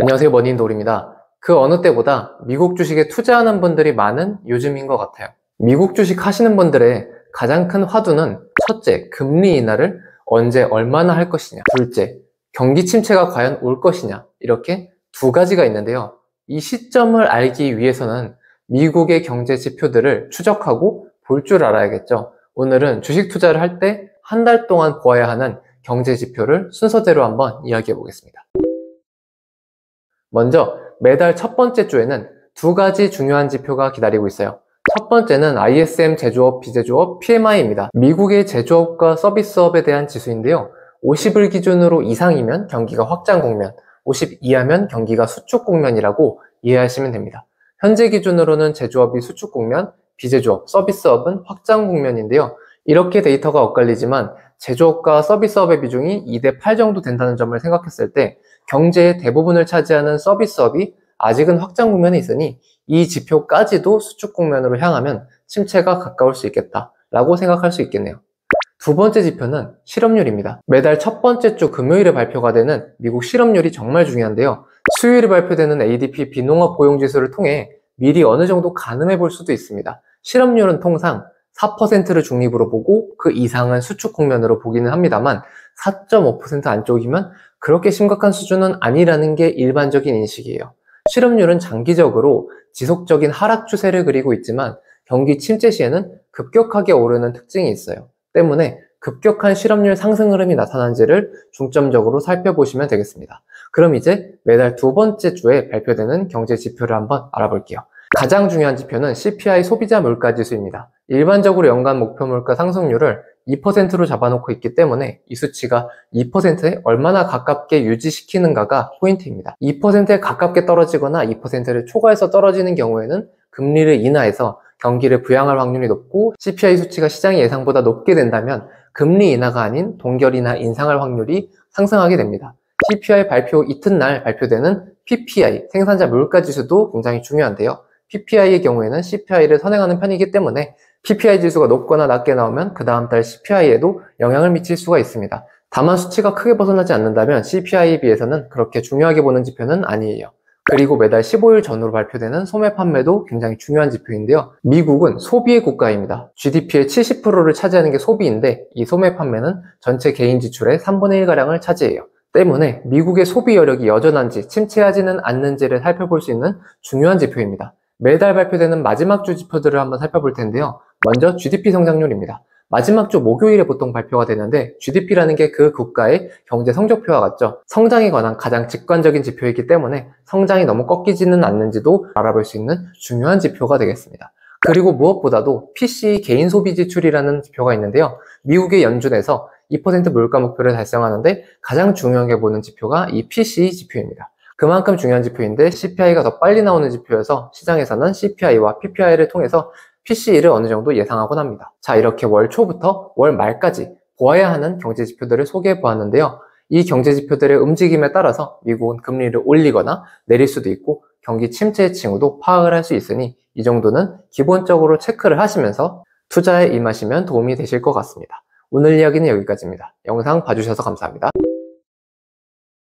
안녕하세요, 머니인돌입니다. 그 어느 때보다 미국 주식에 투자하는 분들이 많은 요즘인 것 같아요. 미국 주식 하시는 분들의 가장 큰 화두는 첫째, 금리 인하를 언제 얼마나 할 것이냐, 둘째, 경기 침체가 과연 올 것이냐, 이렇게 두 가지가 있는데요. 이 시점을 알기 위해서는 미국의 경제 지표들을 추적하고 볼 줄 알아야겠죠. 오늘은 주식 투자를 할 때 한 달 동안 보아야 하는 경제 지표를 순서대로 한번 이야기해 보겠습니다. 먼저 매달 첫 번째 주에는 두 가지 중요한 지표가 기다리고 있어요. 첫 번째는 ISM 제조업, 비제조업, PMI입니다. 미국의 제조업과 서비스업에 대한 지수인데요. 50을 기준으로 이상이면 경기가 확장 국면, 50 이하면 경기가 수축 국면이라고 이해하시면 됩니다. 현재 기준으로는 제조업이 수축 국면, 비제조업, 서비스업은 확장 국면인데요. 이렇게 데이터가 엇갈리지만 제조업과 서비스업의 비중이 2대 8 정도 된다는 점을 생각했을 때 경제의 대부분을 차지하는 서비스업이 아직은 확장 국면에 있으니 이 지표까지도 수축 국면으로 향하면 침체가 가까울 수 있겠다라고 생각할 수 있겠네요. 두 번째 지표는 실업률입니다. 매달 첫 번째 주 금요일에 발표가 되는 미국 실업률이 정말 중요한데요. 수요일에 발표되는 ADP 비농업 고용지수를 통해 미리 어느 정도 가늠해 볼 수도 있습니다. 실업률은 통상 4%를 중립으로 보고 그 이상은 수축 국면으로 보기는 합니다만 4.5% 안쪽이면 그렇게 심각한 수준은 아니라는 게 일반적인 인식이에요. 실업률은 장기적으로 지속적인 하락 추세를 그리고 있지만 경기 침체 시에는 급격하게 오르는 특징이 있어요. 때문에 급격한 실업률 상승 흐름이 나타난지를 중점적으로 살펴보시면 되겠습니다. 그럼 이제 매달 두 번째 주에 발표되는 경제 지표를 한번 알아볼게요. 가장 중요한 지표는 CPI 소비자 물가 지수입니다. 일반적으로 연간 목표 물가 상승률을 2%로 잡아놓고 있기 때문에 이 수치가 2%에 얼마나 가깝게 유지시키는가가 포인트입니다. 2%에 가깝게 떨어지거나 2%를 초과해서 떨어지는 경우에는 금리를 인하해서 경기를 부양할 확률이 높고 CPI 수치가 시장의 예상보다 높게 된다면 금리 인하가 아닌 동결이나 인상할 확률이 상승하게 됩니다. CPI 발표 이튿날 발표되는 PPI, 생산자 물가 지수도 굉장히 중요한데요. PPI의 경우에는 CPI를 선행하는 편이기 때문에 PPI 지수가 높거나 낮게 나오면 그 다음 달 CPI에도 영향을 미칠 수가 있습니다. 다만 수치가 크게 벗어나지 않는다면 CPI에 비해서는 그렇게 중요하게 보는 지표는 아니에요. 그리고 매달 15일 전후로 발표되는 소매 판매도 굉장히 중요한 지표인데요. 미국은 소비의 국가입니다. GDP의 70%를 차지하는 게 소비인데 이 소매 판매는 전체 개인 지출의 3분의 1가량을 차지해요. 때문에 미국의 소비 여력이 여전한지 침체하지는 않는지를 살펴볼 수 있는 중요한 지표입니다. 매달 발표되는 마지막 주 지표들을 한번 살펴볼 텐데요. 먼저 GDP 성장률입니다. 마지막 주 목요일에 보통 발표가 되는데 GDP라는 게 그 국가의 경제 성적표와 같죠. 성장에 관한 가장 직관적인 지표이기 때문에 성장이 너무 꺾이지는 않는지도 알아볼 수 있는 중요한 지표가 되겠습니다. 그리고 무엇보다도 PCE 개인 소비 지출이라는 지표가 있는데요. 미국의 연준에서 2% 물가 목표를 달성하는데 가장 중요하게 보는 지표가 이 PCE 지표입니다. 그만큼 중요한 지표인데 CPI가 더 빨리 나오는 지표여서 시장에서는 CPI와 PPI를 통해서 PCE를 어느 정도 예상하곤 합니다. 자, 이렇게 월 초부터 월 말까지 보아야 하는 경제 지표들을 소개해 보았는데요. 이 경제 지표들의 움직임에 따라서 미국은 금리를 올리거나 내릴 수도 있고 경기 침체의 징후도 파악을 할 수 있으니 이 정도는 기본적으로 체크를 하시면서 투자에 임하시면 도움이 되실 것 같습니다. 오늘 이야기는 여기까지입니다. 영상 봐주셔서 감사합니다.